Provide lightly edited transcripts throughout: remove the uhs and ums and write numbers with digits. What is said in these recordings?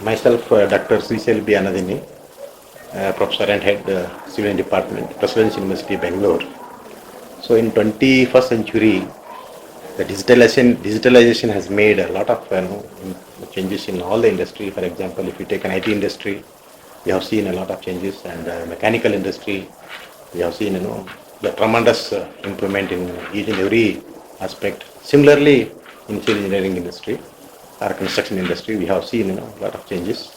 Myself, Dr.Shrishil Anadinni, Professor and Head, Civil Department, Presidential University, Bangalore. So in 21st century, the digitalization has made a lot of changes in all the industry. For example, if you take an IT industry, we have seen a lot of changes, and mechanical industry, we have seen the tremendous improvement in each and every aspect. Similarly, in civil engineering industry or construction industry, we have seen a lot of changes.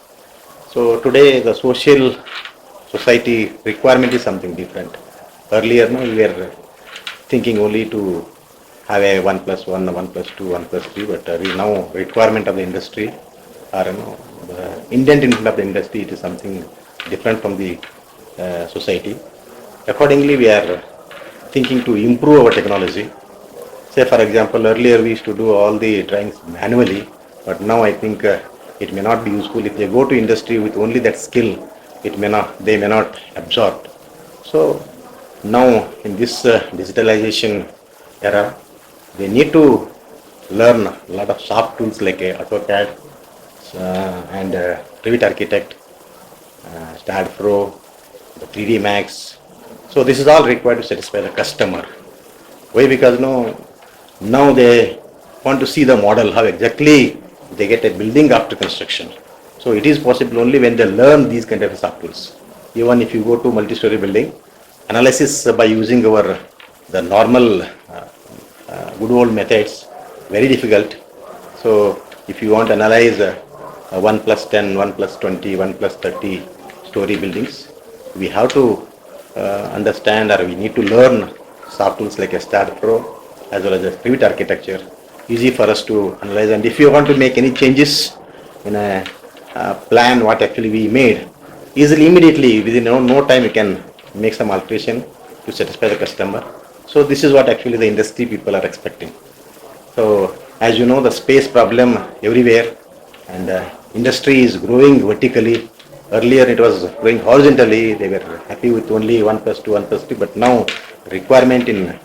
So today, the society requirement is something different. Earlier, we were thinking only to have a 1+1, 1+2, 1+3, but now requirement of the industry or the intent of the industry, it is something different from the society. Accordingly, we are thinking to improve our technology. Say for example, earlier we used to do all the drawings manually, but now I think it may not be useful. If they go to industry with only that skill, they may not absorb. So now in this digitalization era, they need to learn a lot of soft tools like AutoCAD and Revit Architect, STAAD Pro, the 3D Max. So this is all required to satisfy the customer. Why? Because now they want to see the model, how exactly they get a building after construction. So it is possible only when they learn these kind of soft tools. Even if you go to multi-story building, analysis by using the normal good old methods, very difficult. So if you want to analyze 1+10, 1+20, 1+30 story buildings, we have to understand, or we need to learn soft tools like a STAAD Pro as well as a Revit architecture, easy for us to analyze. And if you want to make any changes in a plan what actually we made, easily, immediately, within no time you can make some alteration to satisfy the customer. So this is what actually the industry people are expecting. So as you know, the space problem everywhere, and industry is growing vertically. Earlier it was growing horizontally. They were happy with only 1+2, 1+3, but now requirement in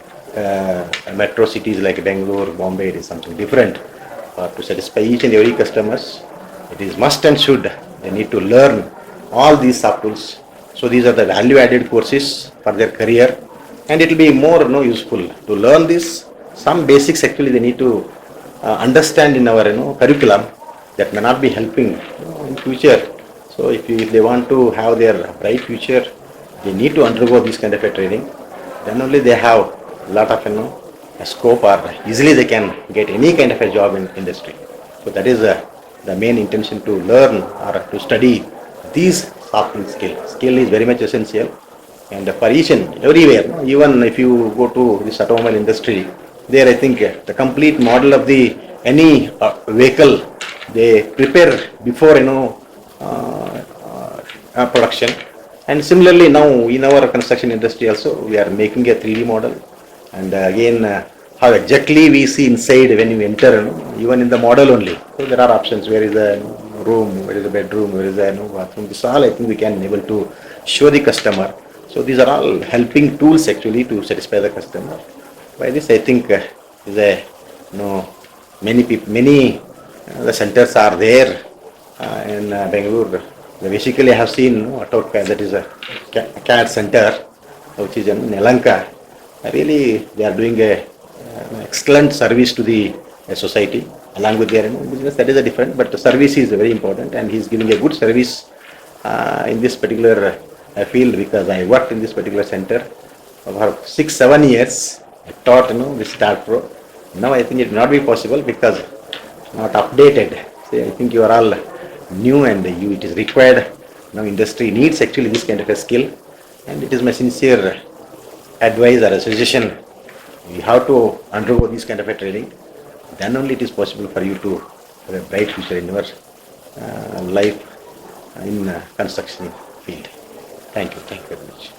metro cities like Bangalore, Bombay, it is something different. To satisfy each and every customers, it is must and should. They need to learn all these soft tools. So these are the value-added courses for their career, and it will be more useful to learn this. Some basics actually they need to understand in our curriculum that may not be helping in future. So if they want to have their bright future, they need to undergo this kind of a training. Then only they have a lot of a scope, or easily they can get any kind of a job in industry. So that is the main intention, to learn or to study these soft skills. Skill is very much essential, and for each and everywhere. Even if you go to this automobile industry, there I think the complete model of the any vehicle they prepare before production. And similarly now in our construction industry also we are making a 3D model, and again how exactly we see inside when you enter, even in the model only. So there are options, where is the room, where is the bedroom, where is the bathroom. This all I think we can able to show the customer. So these are all helping tools actually to satisfy the customer. By this I think is a many people, many the centers are there in Bangalore. Basically I have seen AutoCAD, that is a CAD center which is in Nelanka. Really they are doing a excellent service to the society along with their business. That is a different, but the service is very important, and he is giving a good service in this particular field, because I worked in this particular center for 6-7 years. I taught this STAAD Pro. Now I think it will not be possible because not updated. So I think you are all new, and it is required. Now industry needs actually this kind of a skill, and it is my sincere advice or a suggestion. You have to undergo this kind of a training. Then only it is possible for you to have a bright future in your life in construction field. Thank you very much.